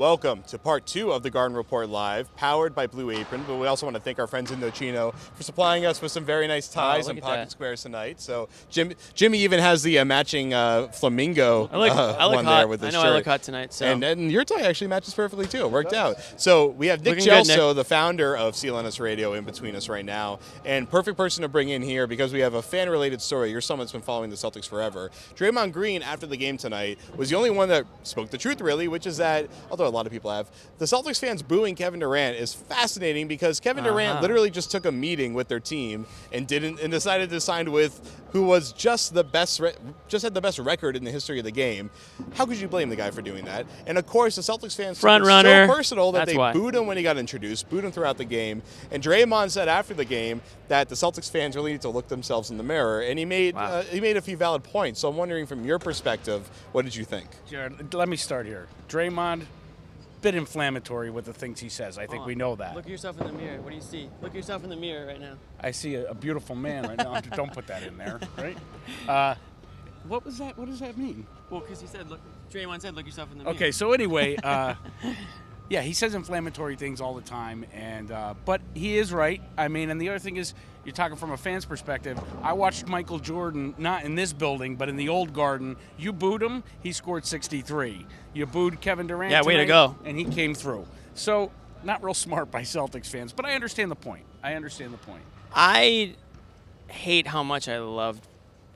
Welcome to part 2 of the Garden Report Live, powered by Blue Apron, but we also want to thank our friends Indochino for supplying us with some very nice ties and pocket squares tonight. So Jimmy even has the matching flamingo I look one hot. there with his shirt. I look hot tonight. So. And your tie actually matches perfectly too. It worked out. So we have Nick Looking good, Gelso, Nick. the founder of CLNS Radio, in between us right now, and perfect person to bring in here because we have a fan-related story. You're someone that's been following the Celtics forever. Draymond Green, after the game tonight, was the only one that spoke the truth, really, which is that, although a lot of people have, the Celtics fans booing Kevin Durant is fascinating because Kevin Durant literally just took a meeting with their team and decided to sign with who was just the best, just had the best record in the history of the game. How could you blame the guy for doing that? And of course, the Celtics fans Front took it runner. so personal that That's they why. booed him when he got introduced, booed him throughout the game. And Draymond said after the game that the Celtics fans really need to look themselves in the mirror, and he made a few valid points. So I'm wondering, from your perspective, what did you think? Jared, let me start here. Draymond, bit inflammatory with the things he says. I think we know that. Look at yourself in the mirror. What do you see? Look at yourself in the mirror right now. I see a beautiful man right now. Don't put that in there, right? What was that? What does that mean? Well, because he said, Draymond said, look yourself in the mirror. Okay, so anyway, yeah, he says inflammatory things all the time, and but he is right. I mean, and the other thing is, you're talking from a fan's perspective. I watched Michael Jordan, not in this building, but in the old Garden. You booed him, he scored 63. You booed Kevin Durant. Yeah, way to tonight, go. And he came through. So, not real smart by Celtics fans, but I understand the point. I hate how much I loved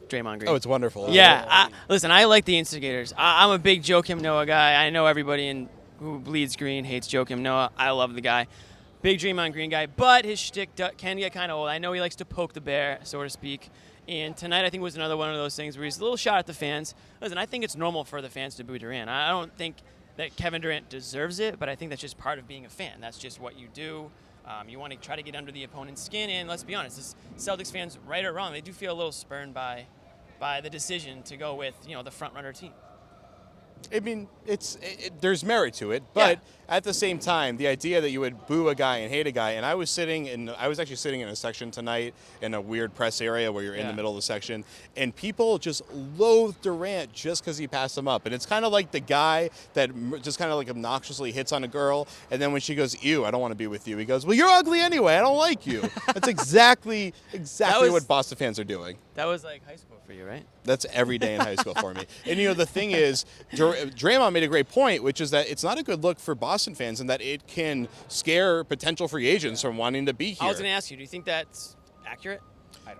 Draymond Green. Oh, it's wonderful. Yeah, listen, I like the instigators. I'm a big Joakim Noah guy. I know everybody who bleeds green hates Joakim Noah. I love the guy. Big Draymond Green guy, but his shtick can get kind of old. I know he likes to poke the bear, so to speak. And tonight I think was another one of those things where he's a little shot at the fans. Listen, I think it's normal for the fans to boo Durant. I don't think that Kevin Durant deserves it, but I think that's just part of being a fan. That's just what you do. You want to try to get under the opponent's skin, and let's be honest, this Celtics fans, right or wrong, they do feel a little spurned by the decision to go with the front runner team. I mean, there's merit to it, but at the same time, the idea that you would boo a guy and hate a guy, and I was actually sitting in a section tonight in a weird press area where you're in the middle of the section, and people just loathe Durant just because he passed them up, and it's kind of like the guy that just kind of like obnoxiously hits on a girl, and then when she goes, "Ew, I don't want to be with you," he goes, "Well, you're ugly anyway. I don't like you." That's exactly what Boston fans are doing. That was like high school for you, right? That's every day in high school for me. And, the thing is, Draymond made a great point, which is that it's not a good look for Boston fans and that it can scare potential free agents from wanting to be here. I was going to ask you, do you think that's accurate?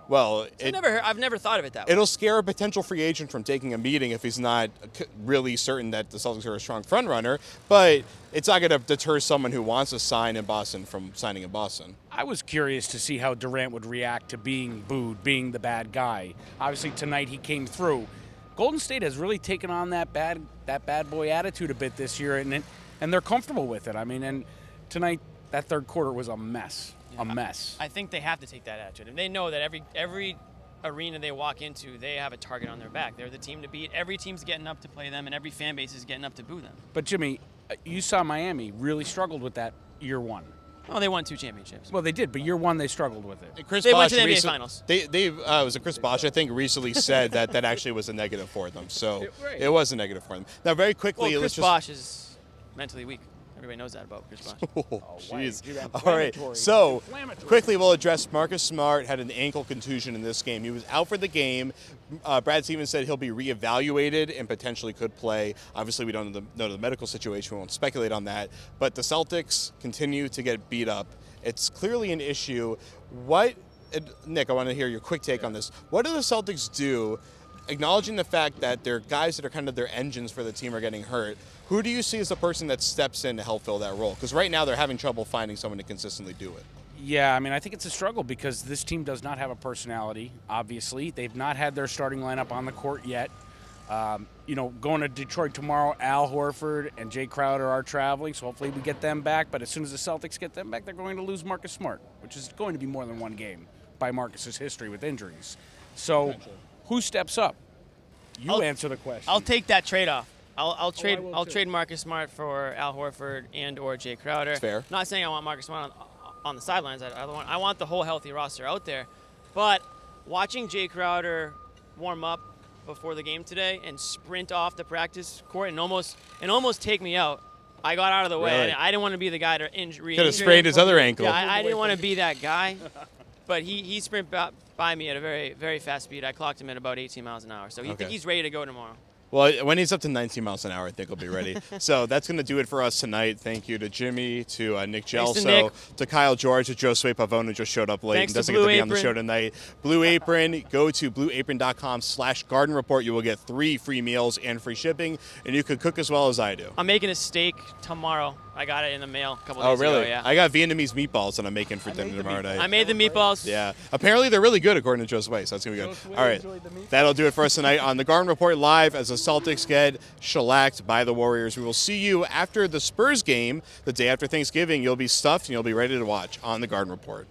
Well, I've never thought of it that way. It'll scare a potential free agent from taking a meeting if he's not really certain that the Celtics are a strong front runner, but it's not going to deter someone who wants to sign in Boston from signing in Boston. I was curious to see how Durant would react to being booed, being the bad guy. Obviously, tonight he came through. Golden State has really taken on that bad boy attitude a bit this year, and they're comfortable with it. I mean, and tonight that third quarter was a mess. I think they have to take that attitude, and they know that every arena they walk into, they have a target on their back. They're the team to beat. Every team's getting up to play them, and every fan base is getting up to boo them. But Jimmy, you saw Miami really struggled with that year one. Oh, they won 2 championships. Well, they did, but year one they struggled with it. They went to the NBA Finals. Was it Chris Bosh, I think, recently said that actually was a negative for them. So it was a negative for them. Now, very quickly, well, Chris Bosh is mentally weak. Everybody knows that about Chris Bosh. Oh, jeez. All right. So, quickly, we'll address Marcus Smart had an ankle contusion in this game. He was out for the game. Brad Stevens said he'll be reevaluated and potentially could play. Obviously, we don't know the medical situation. We won't speculate on that. But the Celtics continue to get beat up. It's clearly an issue. Nick, I want to hear your quick take on this. What do the Celtics do, acknowledging the fact that their guys that are kind of their engines for the team are getting hurt? Who do you see as the person that steps in to help fill that role? Because right now they're having trouble finding someone to consistently do it. Yeah, I mean, I think it's a struggle because this team does not have a personality, obviously. They've not had their starting lineup on the court yet. Going to Detroit tomorrow, Al Horford and Jay Crowder are traveling, so hopefully we get them back. But as soon as the Celtics get them back, they're going to lose Marcus Smart, which is going to be more than one game by Marcus's history with injuries. So who steps up? You answer the question. I'll take that trade-off. I'll trade Marcus Smart for Al Horford and or Jay Crowder. That's fair. Not saying I want Marcus Smart on the sidelines. I want the whole healthy roster out there. But watching Jay Crowder warm up before the game today and sprint off the practice court and almost take me out, I got out of the way. Really? I didn't want to be the guy to re-injure. Could have sprained his other ankle. Yeah, I didn't want to be that guy. But he sprinted by me at a very, very fast speed. I clocked him at about 18 miles an hour. So I think he's ready to go tomorrow. Well, when he's up to 19 miles an hour, I think he'll be ready. So that's going to do it for us tonight. Thank you to Jimmy, to Nick Gelso, to Kyle George, to Josue Pavone, who just showed up late and doesn't get to be on the show tonight. Blue Apron, go to blueapron.com/garden report. You will get 3 free meals and free shipping, and you can cook as well as I do. I'm making a steak tomorrow. I got it in the mail a couple days ago. Yeah. I got Vietnamese meatballs that I'm making for dinner tomorrow night. I made the meatballs. Yeah. Apparently they're really good according to Joe Weiss. So that's going to be good. All right. That'll do it for us tonight on the Garden Report live as the Celtics get shellacked by the Warriors. We will see you after the Spurs game, the day after Thanksgiving. You'll be stuffed and you'll be ready to watch on the Garden Report.